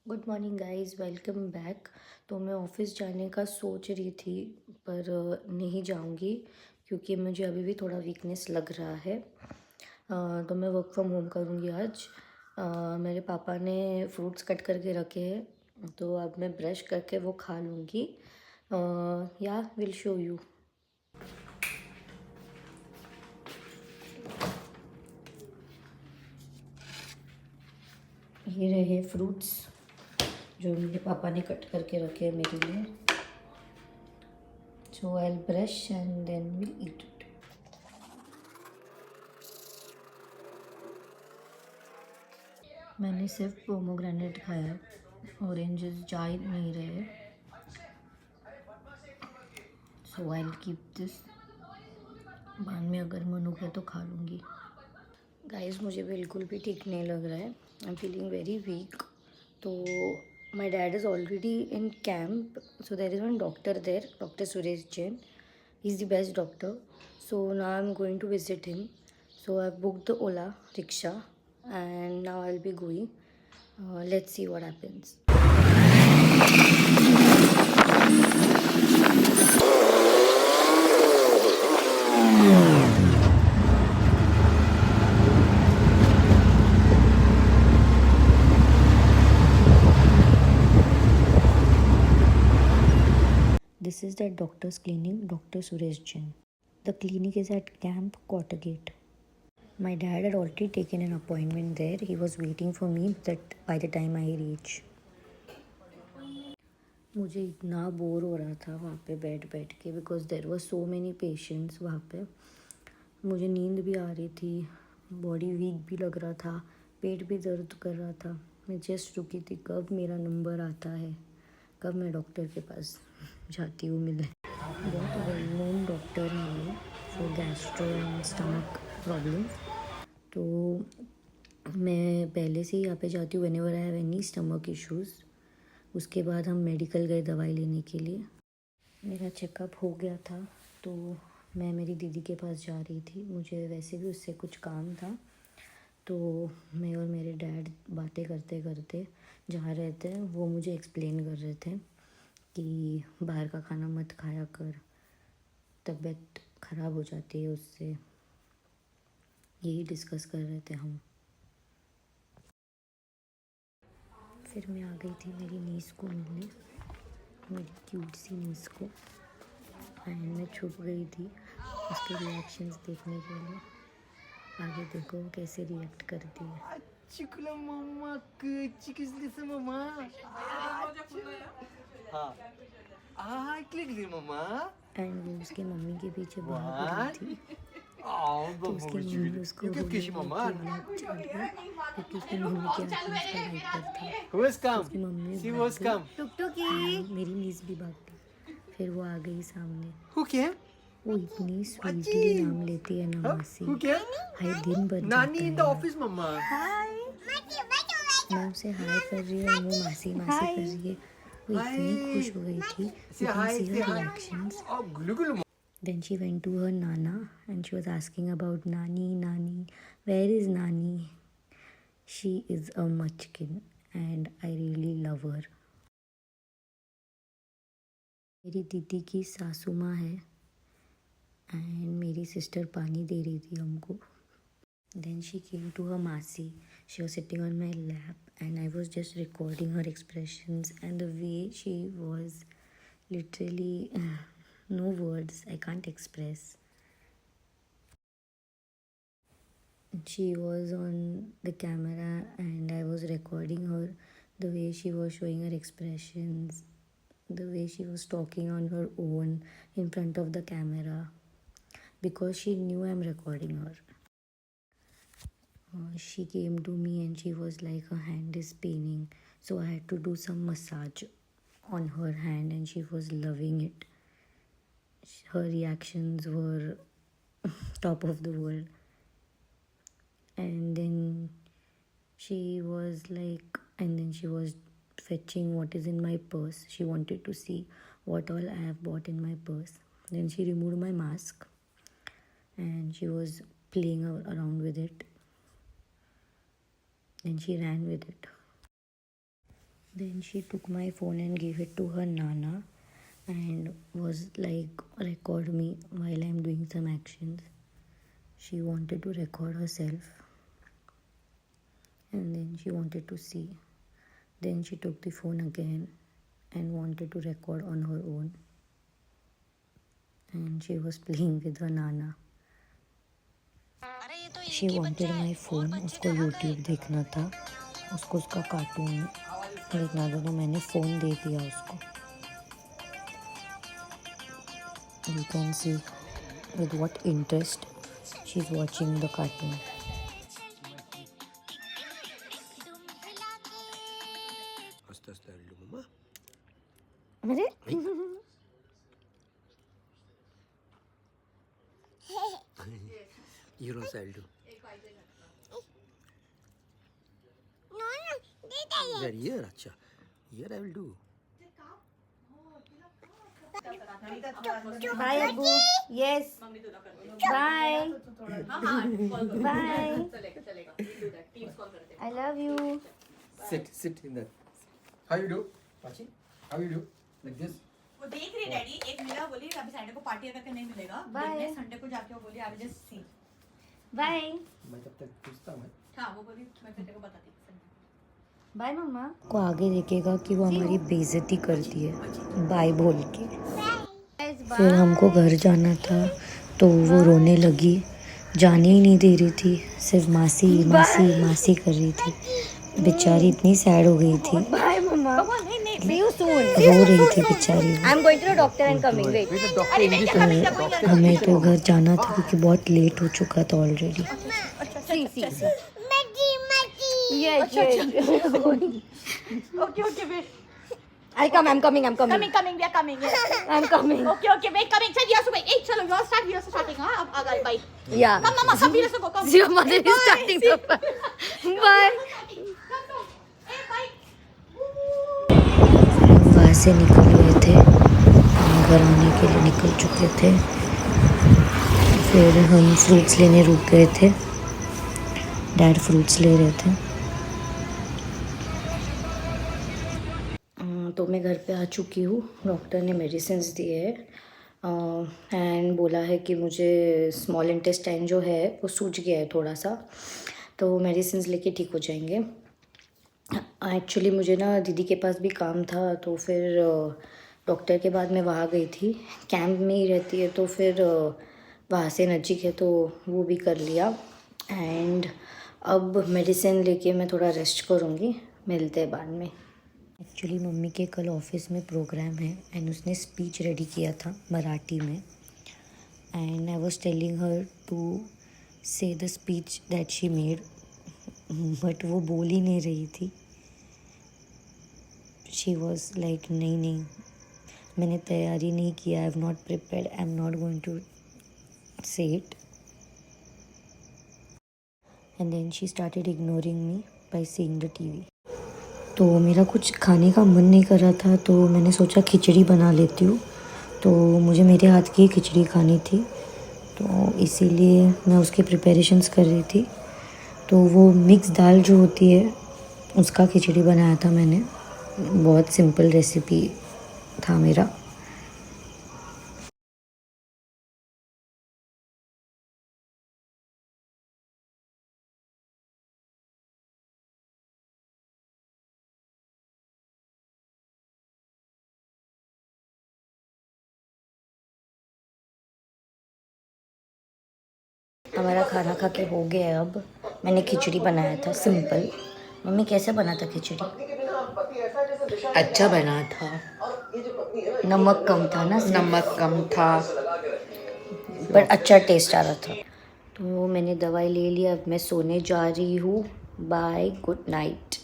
Good morning guys, welcome back. तो मैं office जाने का सोच रही थी पर नहीं जाऊंगी क्योंकि मुझे अभी भी थोड़ा वीकनेस लग रहा है। तो मैं वर्क फ्रॉम होम करूंगी आज। मेरे पापा ने फ्रूट्स कट करके रखे हैं तो अब मैं ब्रश करके वो खा लूँगी। या विल शो यू। ये रहे फ्रूट्स जो मेरे पापा ने कट करके रखे हैं मेरे लिए। So I'll brush and then we'll eat it. मैंने सिर्फ पोमोग्रेनेट खाया, ऑरेंजेस जा ही नहीं रहे। सो आई विल कीप दिस, बाद में अगर मन हो गया तो खा लूँगी। गाइस मुझे बिल्कुल भी ठीक नहीं लग रहा है। I am feeling very weak. तो my dad is already in camp, so there is one doctor there, doctor Suresh Jain. He is the best doctor. So now I am going to visit him. So I've booked the Ola rickshaw and now I'll be going. Let's see what happens. This is the doctor's clinic, Dr. Suresh Jain. The clinic is at Camp Quartergate. My dad had already taken an appointment there. He was waiting for me that by the time I reach. मुझे इतना bore हो रहा था वहाँ पे बैठ के, because there was so many patients वहाँ पे। मुझे नींद भी आ रही थी, बॉडी वीक भी लग रहा था, पेट भी दर्द कर रहा था। मैं जस्ट रुकी थी कब मेरा नंबर आता है, कब मैं डॉक्टर के पास जाती हूँ मिलने। बहुत वेल नोन डॉक्टर है ये for gastro and stomach problem. तो मैं पहले से ही यहाँ पे जाती हूँ whenever I have any stomach issues. उसके बाद हम मेडिकल गए दवाई लेने के लिए। मेरा चेकअप हो गया था तो मैं मेरी दीदी के पास जा रही थी। मुझे वैसे भी उससे कुछ काम था, तो मैं और मेरे डैड बातें करते करते जा रहे थे। वो मुझे एक्सप्लेन कर रहे थे कि बाहर का खाना मत खाया कर, तबीयत ख़राब हो जाती है उससे। यही डिस्कस कर रहे थे हम। फिर मैं आ गई थी मेरी नीस को मिलने, मेरी क्यूट सी नीस को, एंड मैं छुप गई थी उसके रिएक्शंस देखने के लिए। आगे देखो वो कैसे रिएक्ट करती है। Chikula mama kecil lisa mama. हाँ क्लिक दी मम्मा। एंड वो उसकी मम्मी के पीछे भाग रही थी। तो उसकी बब्बू मम्मी उसको You can बोलने kiss लगी mama. कि भाग चल गया, क्योंकि उसकी मम्मी के हाथ में उसका डायपर था। Who has तो come? उसकी मम्मी She भाग was गई, come. Tuk tuki. मेरी नीस भी भाग गई। फिर वो आ गई सामने। Who came? वो इतनी स्वीटली नाम लेती है ना मासी। Who came? हाय दिन भर जाता Nani in है the यार। office mama. Hi. मैं उसे हाय कर रही हूँ, वो मासी मासी कर रही है। वो इतनी खुश हो गई थी। Say you can hi. See Say her hi. Reactions. Oh gulu gulu. Then she went to her Nana and she was asking about Nani, Nani, where is Nani? She is a munchkin and I really love her. मेरी दीदी की सासू माँ है and मेरी sister पानी दे रही थी हमको। Then she came to her Masi. She was sitting on my lap and I was just recording her expressions and the way she was, literally no words, I can't express. She was on the camera and I was recording her, the way she was showing her expressions, the way she was talking on her own in front of the camera, because she knew I'm recording her. She came to me and she was like her hand is paining, so I had to do some massage on her hand and she was loving it. Her reactions were top of the world. And then she was like, and then she was fetching what is in my purse. She wanted to see what all I have bought in my purse. Then she removed my mask and she was playing around with it. Then she ran with it. Then she took my phone and gave it to her Nana and was like, record me while I'm doing some actions. She wanted to record herself and then she wanted to see. Then she took the phone again and wanted to record on her own. And she was playing with her Nana. She wanted my phone. उसको YouTube देखना था, उसको उसका cartoon देखना था, तो मैंने phone दे दिया उसको. You can see with what interest she's watching the cartoon. अरे Hero style do. Here, अच्छा. Here I will do. Bye Abu. Yes. Bye. Bye. I love you. Sit in that. How you do? Watching? How you do? Like this? वो देख रही daddy. एक मिला बोली अभी Sunday को पार्टी अगर नहीं मिलेगा. Bye. संडे को जाके वो बोली I will just see. Bye. मैं तब तक पूछता हूँ. हाँ वो बोली मैं संडे को बताती. बाय मम्मा. को आगे देखेगा कि वो हमारी बेइज्जती करती है बाय बोल के. फिर हमको घर जाना था तो वो रोने लगी, जाने ही नहीं दे रही थी, सिर्फ मासी मासी मासी कर रही थी. बेचारी इतनी सैड हो गई थी. बाय मम्मा. See you soon. रो रही थी बेचारी. I'm going to the doctor and coming. Wait. हमें तो घर जाना था क्योंकि बहुत लेट हो चुका था already. See. Yes. Okay, wait. I'm coming. Coming, we are coming. Yeah. I'm coming. Okay, wait, coming. चल यहाँ से wait. एक चलो यहाँ start here से starting हाँ अब आगे bye. Yeah. Come, सब here से go come. Your mother is starting the Bye. Hey, bye. वहाँ से निकल गए थे, हम घर आने के लिए निकल चुके थे. फिर हम फ्रूट्स लेने रुक गए थे. डैड फ्रूट्स ले रहे थे. तो मैं घर पे आ चुकी हूँ. डॉक्टर ने मेडिसिन्स दिए है एंड बोला है कि मुझे स्मॉल इंटेस्टाइन जो है वो सूज गया है थोड़ा सा, तो मेडिसिन्स लेके ठीक हो जाएंगे. एक्चुअली मुझे ना दीदी के पास भी काम था, तो फिर डॉक्टर के बाद मैं वहाँ गई थी. कैंप में ही रहती है तो फिर वहाँ से नज़दीक है तो वो भी कर लिया. एंड अब मेडिसिन लेके मैं थोड़ा रेस्ट करूँगी. मिलते हैं बाद में. एक्चुअली मम्मी के कल ऑफिस में प्रोग्राम है एंड उसने स्पीच रेडी किया था मराठी में. And I was telling her to say the speech that she made, but वो बोल ही नहीं रही थी. शी वाज लाइक नहीं मैंने तैयारी नहीं किया, I have not prepared, I am not going to say it. And then she started ignoring me by seeing the TV. तो मेरा कुछ खाने का मन नहीं कर रहा था, तो मैंने सोचा खिचड़ी बना लेती हूँ. तो मुझे मेरे हाथ की खिचड़ी खानी थी, तो इसीलिए मैं उसके प्रिपरेशंस कर रही थी. तो वो मिक्स दाल जो होती है उसका खिचड़ी बनाया था मैंने. बहुत सिंपल रेसिपी था मेरा. हमारा खाना खा के हो गया है. अब मैंने खिचड़ी बनाया था सिंपल. मम्मी कैसे बना था खिचड़ी? अच्छा बना था. नमक कम था ना? नमक कम था पर अच्छा टेस्ट आ रहा था. तो मैंने दवाई ले लिया. अब मैं सोने जा रही हूँ. Bye, good night.